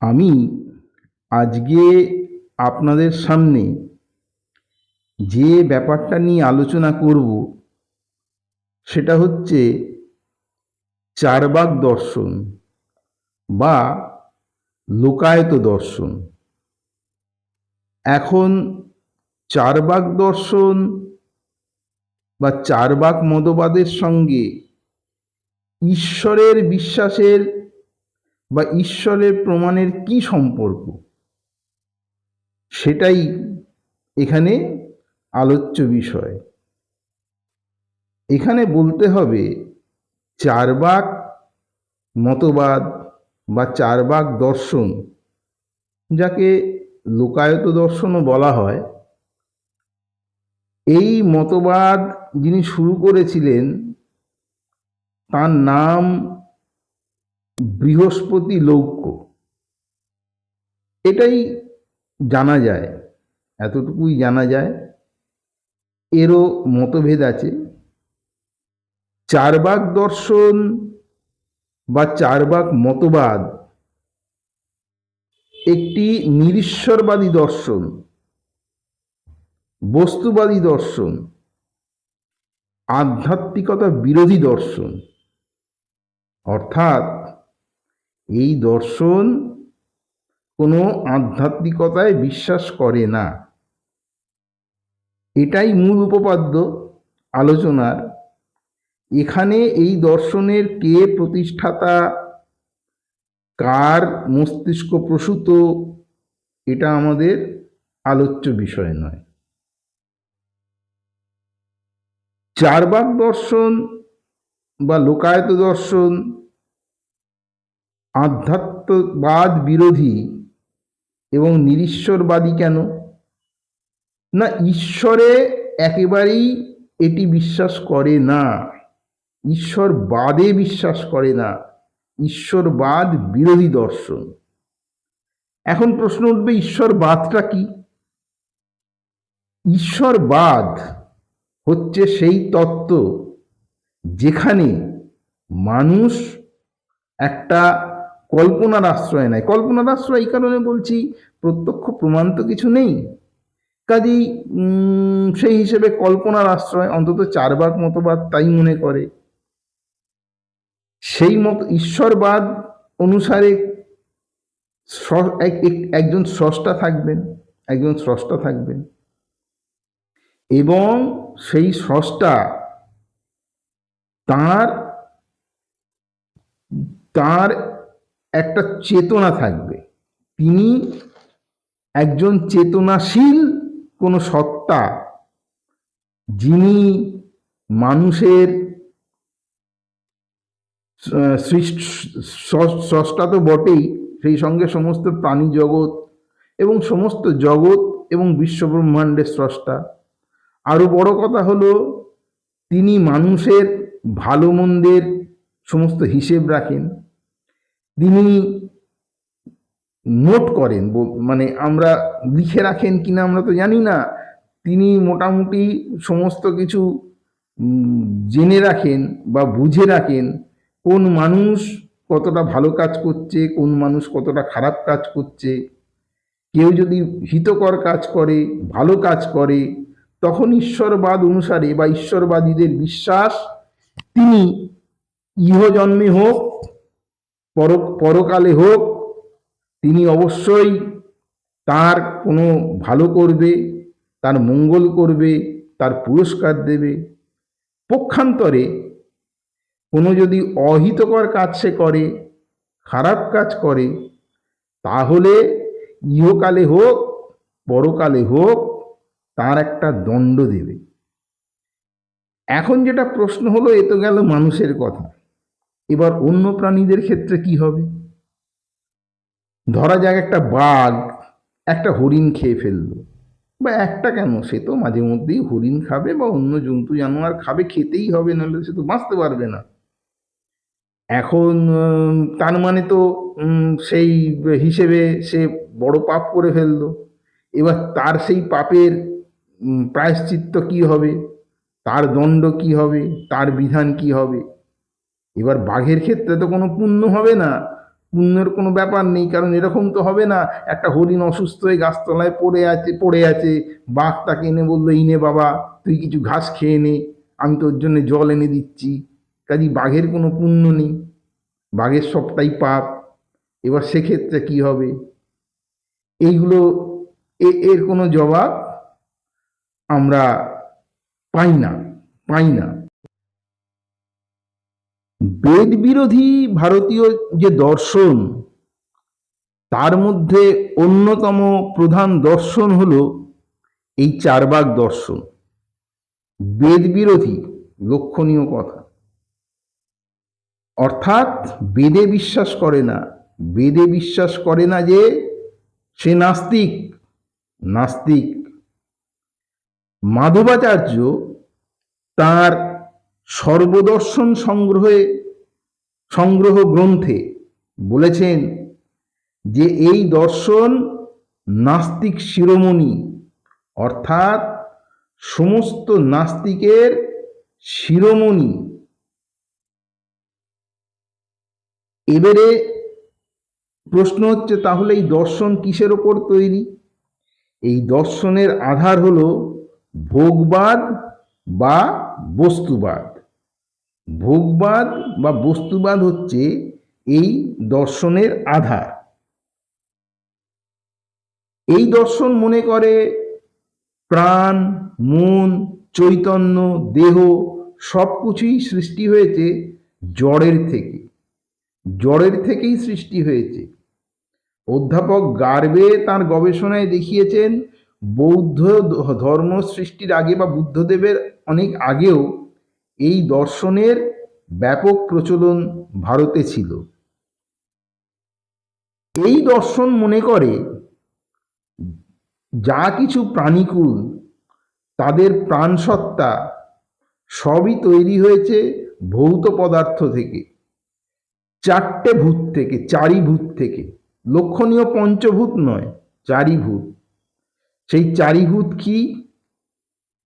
আমি আজকে আপনাদের সামনে যে ব্যাপারটা নিয়ে আলোচনা করব সেটা হচ্ছে চারবাক দর্শন বা লোকায়ত দর্শন। এখন চারবাক দর্শন বা চারবাক মতবাদের সঙ্গে ঈশ্বরের বিশ্বাসের বা ঈশ্বরের প্রমাণের কি সম্পর্ক, সেটাই এখানে আলোচ্য বিষয়। এখানে বলতে হবে চারবাক মতবাদ বা চারবাক দর্শন, যাকে লোকায়ত দর্শনও বলা হয়, এই মতবাদ যিনি শুরু করেছিলেন তার নাম বৃহস্পতি লৌক্য। এটাই জানা যায়, এতটুকুই জানা যায়। এরও মতভেদ আছে। চারবাক দর্শন বা চারবাক মতবাদ একটি নিরীশ্বরবাদী দর্শন, বস্তুবাদী দর্শন, আধ্যাত্মিকতা বিরোধী দর্শন। অর্থাৎ এই দর্শন কোনো আধ্যাত্মিকতায় বিশ্বাস করে না। এটাই মূল উপপাদ্য আলোচনার। এখানে এই দর্শনের কে প্রতিষ্ঠাতা, কার মস্তিষ্ক প্রসূত, এটা আমাদের আলোচ্য বিষয় নয়। চারবাক দর্শন বা লোকায়ত দর্শন আধ্যাত্মবাদ বিরোধী এবং নিরীশ্বরবাদী কেন? না, ঈশ্বরে একেবারেই এটি বিশ্বাস করে না, ঈশ্বরবাদে বিশ্বাস করে না, ঈশ্বরবাদ বিরোধী দর্শন। এখন প্রশ্ন উঠবে, ঈশ্বরবাদটা কি? ঈশ্বরবাদ হচ্ছে সেই তত্ত্ব যেখানে মানুষ একটা কল্পনার আশ্রয় নেয়। কল্পনার আশ্রয় এই কারণে বলছি, প্রত্যক্ষ প্রমাণ তো কিছু নেই, কাজেই সেই হিসেবে কল্পনার আশ্রয়, অন্তত চারবাক মতবাদ তাই মনে করে। সেই মত ঈশ্বরবাদ অনুসারে একজন স্রষ্টা থাকবেন এবং সেই স্রষ্টা তার একটা চেতনা থাকবে। তিনি একজন চেতনাশীল কোনো সত্তা, যিনি মানুষের স্রষ্টা তো বটেই, সেই সঙ্গে সমস্ত প্রাণী জগৎ এবং সমস্ত জগৎ এবং বিশ্বব্রহ্মাণ্ডের স্রষ্টা। আরও বড় কথা হলো, তিনি মানুষের ভালো মন্দের সমস্ত হিসেব রাখেন, তিনি নোট করেন, মানে আমরা লিখে রাখেন কিনা আমরা তো জানি না, তিনি মোটামুটি সমস্ত কিছু জেনে রাখেন বা বুঝে রাখেন, কোন মানুষ কতটা ভালো কাজ করছে, কোন মানুষ কতটা খারাপ কাজ করছে। কেউ যদি হিতকর কাজ করে, ভালো কাজ করে, তখন ঈশ্বরবাদ অনুসারে বা ঈশ্বরবাদীদের বিশ্বাস, তিনি ইহজন্মে হোক পরকালে হোক, তিনি অবশ্যই তার কোনো ভালো করবে, তার মঙ্গল করবে, তার পুরস্কার দেবে। পক্ষান্তরে কোনো যদি অহিতকর কাজ সে করে, খারাপ কাজ করে, তাহলে ইহকালে হোক পরকালে হোক তার একটা দণ্ড দেবে। এখন যেটা প্রশ্ন হলো, এ তো গেল মানুষের কথা, এবার অন্য প্রাণীদের ক্ষেত্রে কি হবে? ধরা যাক একটা বাঘ একটা হরিণ খেয়ে ফেললো, বা একটা কেন, সে তো মাঝে মধ্যেই হরিণ খাবে বা অন্য জন্তু জানোয়ার খাবে, খেতেই হবে, নাহলে সে তো বাঁচতে পারবে না। এখন তার মানে তো সেই হিসেবে সে বড় পাপ করে ফেললো। এবার তার সেই পাপের প্রায়শ্চিত্ত কি হবে, তার দণ্ড কি হবে, তার বিধান কি হবে? এবার বাঘের ক্ষেত্রে তো কোনো পুণ্য হবে না, পুণ্যের কোনো ব্যাপার নেই, কারণ এরকম তো হবে না একটা হরিণ অসুস্থ হয়ে গাছতলায় পড়ে আছে, বাঘ তাকে এনে বললো, এই নে বাবা তুই কিছু ঘাস খেয়ে নে, আমি তোর জন্য জল এনে দিচ্ছি। কাজে বাঘের কোনো পুণ্য নেই, বাঘের সবটাই পাপ। এবার সেক্ষেত্রে কি হবে? এইগুলো এর কোনো জবাব আমরা পাই না। বেদ বিরোধী ভারতীয় যে দর্শন, তার মধ্যে অন্যতম প্রধান দর্শন হলো এই চারবাক দর্শন। বেদ বিরোধী, লক্ষণীয় কথা, অর্থাৎ বেদে বিশ্বাস করে না যে সে নাস্তিক। মাধবাচার্য তার সর্বদর্শন সংগ্রহ গ্রন্থে বলেছেন যে এই দর্শন নাস্তিক শিরোমণি, অর্থাৎ সমস্ত নাস্তিকের শিরোমণি। এবারে প্রশ্ন হচ্ছে, তাহলে এই দর্শন কিসের ওপর তৈরি? এই দর্শনের আধার হলো ভোগবাদ বা বস্তুবাদ। ভোগবাদ বা বস্তুবাদ হচ্ছে এই দর্শনের আধার। এই দর্শন মনে করে প্রাণ, মন, চৈতন্য, দেহ সব কিছুই সৃষ্টি হয়েছে জড়ের থেকেই সৃষ্টি হয়েছে। অধ্যাপক গার্বে তার গবেষণায় দেখিয়েছেন, বৌদ্ধ ধর্ম সৃষ্টির আগে বা বুদ্ধদেবের অনেক আগেও এই দর্শনের ব্যাপক প্রচলন ভারতে ছিল। এই দর্শন মনে করে যা কিছু প্রাণীকুল, তাদের প্রাণসত্তা সবই তৈরি হয়েছে ভৌত পদার্থ থেকে, চারি ভূত থেকে। লক্ষণীয় পঞ্চভূত নয়, চারি ভূত। সেই চারি ভূত কি?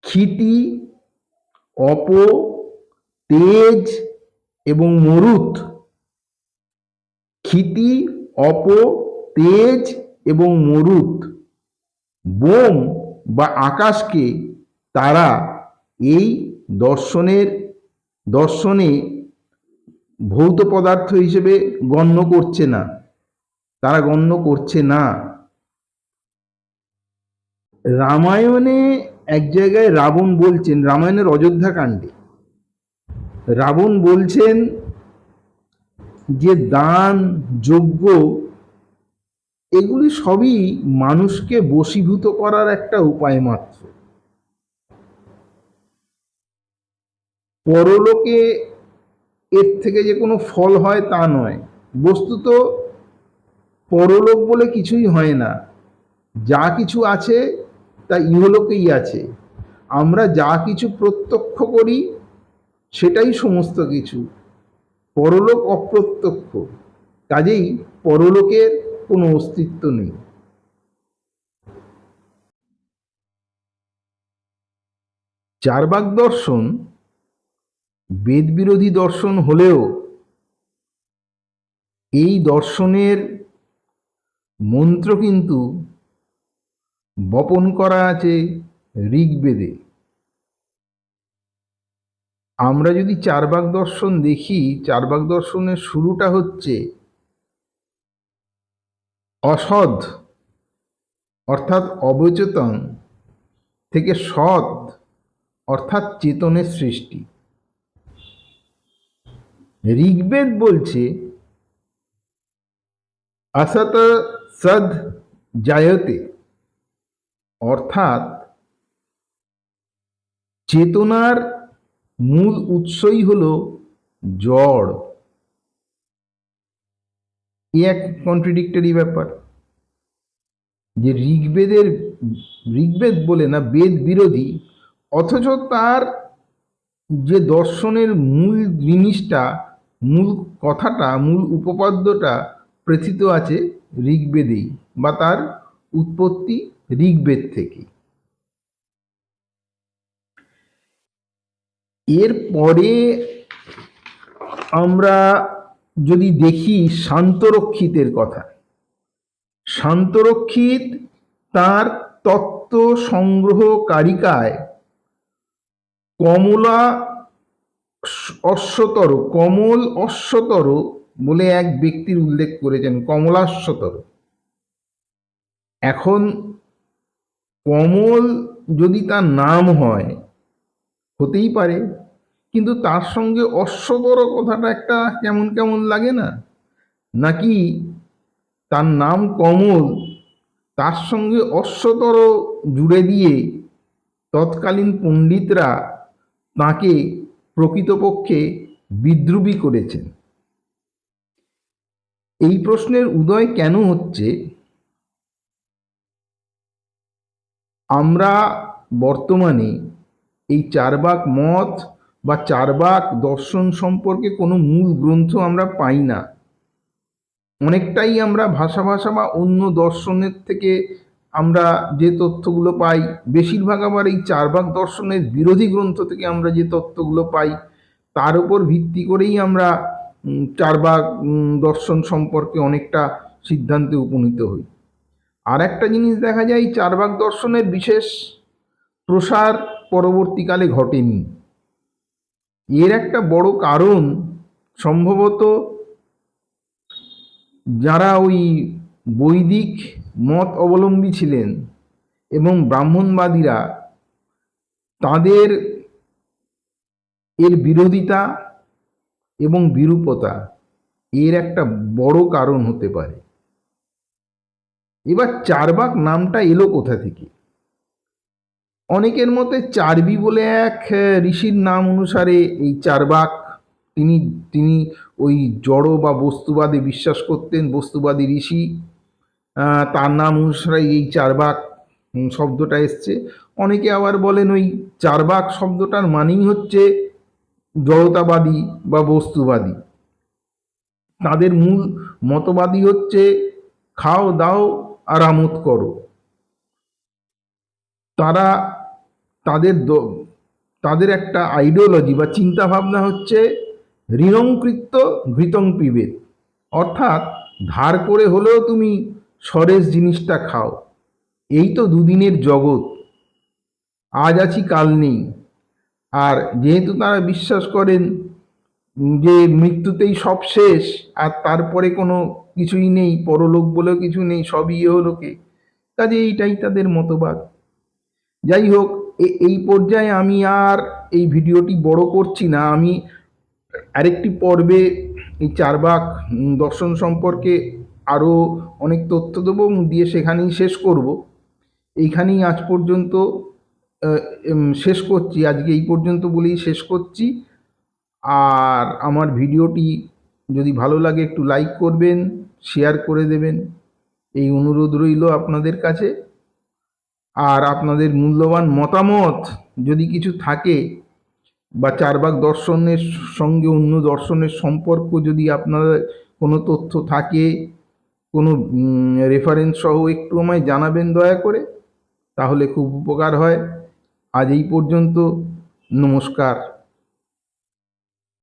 ক্ষিতি, অপ, তেজ এবং মরুত। ক্ষিতি, অপ, তেজ এবং মরুত, বোম বা আকাশকে তারা এই দর্শনে ভৌত পদার্থ হিসেবে গণ্য করছে না। রামায়ণে এক জায়গায় রাবণ বলছেন, রামায়ণের অযোধ্যা কাণ্ডে রাবণ বলছেন যে দান, যজ্ঞ এগুলি সবই মানুষকে বশীভূত করার একটা উপায় মাত্র। পরলোকে এর থেকে যে কোনো ফল হয় তা নয়। বস্তুত পরলোক বলে কিছুই হয় না, যা কিছু আছে তা ইহলোকেই আছে। আমরা যা কিছু প্রত্যক্ষ করি সেটাই সমস্ত কিছু, পরলোক অপ্রত্যক্ষ, কাজেই পরলোকের কোনো অস্তিত্ব নেই। চারবাক দর্শন বেদ বিরোধী দর্শন হলেও এই দর্শনের মন্ত্র কিন্তু বপন করা আছে ঋগ্বেদে। আমরা যদি চারবাক দর্শন দেখি, চারবাক দর্শনের শুরুটা হচ্ছে অসৎ অর্থাৎ অবচেতন থেকে সৎ অর্থাৎ চেতনের সৃষ্টি। ঋগ্বেদ বলছে असत सद জায়তে, অর্থাৎ চেতনার মূল উৎসই হল জড়। এক কন্ট্রাডিক্টরি ব্যাপার যে ঋগ্বেদ বলে না বেদ বিরোধী, অথচ তার যে দর্শনের মূল জিনিসটা, মূল কথাটা, মূল উপপাদ্যটা প্রথিত আছে ঋগ্বেদেই, বা তার উৎপত্তি ঋগ্বেদ থেকে। এরপরে আমরা যদি দেখি শান্তরক্ষিতের কথা, শান্তরক্ষিত তার তত্ত্ব সংগ্রহকারিকায় কমলা অশ্বতর, কমল অশ্বতর বলে এক ব্যক্তির উল্লেখ করেছেন, কমলাশ্বতর। এখন কমল যদি তার নাম হয় হতেই পারে, কিন্তু তার সঙ্গে অশ্বতর কথাটা একটা কেমন কেমন লাগে না? নাকি তার নাম কমল, তার সঙ্গে অশ্বতর জুড়ে দিয়ে তৎকালীন পণ্ডিতরা তাঁকে প্রকৃতপক্ষে বিদ্রূপী করেছেন। এই প্রশ্নের উদয় কেন হচ্ছে? আমরা বর্তমানে এই চারবাক মত বা চারবাক দর্শন সম্পর্কে কোনো মূল গ্রন্থ আমরা পাই না। অনেকটাই আমরা ভাষা বা অন্য দর্শনের থেকে আমরা যে তথ্যগুলো পাই, বেশিরভাগ আবার এই চারবাক দর্শনের বিরোধী গ্রন্থ থেকে আমরা যে তথ্যগুলো পাই, তার উপর ভিত্তি করেই আমরা চারবাক দর্শন সম্পর্কে অনেকটা সিদ্ধান্তে উপনীত হই। আর একটা জিনিস দেখা যায়, চারবাক দর্শনের বিশেষ প্রসার পরবর্তীকালে ঘটেনি। এর একটা বড় কারণ সম্ভবত যারা ওই বৈদিক মত অবলম্বী ছিলেন এবং ব্রাহ্মণবাদীরা, তাদের এর বিরোধিতা এবং বিরূপতা এর একটা বড় কারণ হতে পারে। এবার চারবাক নামটা এলো কোথা থেকে? অনেকের মতে চার্বি বলে এক ঋষির নাম অনুসারে এই চারবাক, তিনি ওই জড় বা বস্তুবাদে বিশ্বাস করতেন, বস্তুবাদী ঋষি, তার নাম অনুসারে এই চারবাক শব্দটা এসছে। অনেকে আবার বলেন ওই চারবাক শব্দটার মানেই হচ্ছে জড়তাবাদী বা বস্তুবাদী। তাদের মূল মতবাদী হচ্ছে খাও দাও আর আমোদ করো। তারা তাদের একটা আইডিওলজি বা চিন্তা ভাবনা হচ্ছে ঋণংকৃত্য ঘৃতং পিবেত, অর্থাৎ ধার করে হলেও তুমি সরেস জিনিসটা খাও। এই তো দুদিনের জগৎ, আজ আছি কাল নেই। আর যেহেতু তারা বিশ্বাস করেন যে মৃত্যুতেই সব শেষ, আর তারপরে কোনো কিছুই নেই, পরলোক বলেও কিছু নেই, সবই ইহলোকে, কাজে এইটাই তাদের মতবাদ। যাই হোক, এই পর্যায়ে আমি আর এই ভিডিওটি বড় করছি না। আমি আরেকটি পর্বে এই চারবাক দর্শন সম্পর্কে আরও অনেক তথ্য দেবো, দিয়ে সেখানেই শেষ করব। এইখানেই আজ পর্যন্ত শেষ করছি, আজকে এই পর্যন্ত বলেই শেষ করছি। আর আমার ভিডিওটি যদি ভালো লাগে একটু লাইক করবেন, শেয়ার করে দেবেন, এই অনুরোধ রইল আপনাদের কাছে। আর আপনাদের মূল্যবান মতামত যদি কিছু থাকে, বা চারবাক দর্শনের সঙ্গে অন্য দর্শনের সম্পর্ক যদি আপনাদের কোনো তথ্য থাকে, কোনো রেফারেন্স সহ একটু আমায় জানাবেন দয়া করে, তাহলে খুব উপকার হয়। আজ এই পর্যন্ত, নমস্কার।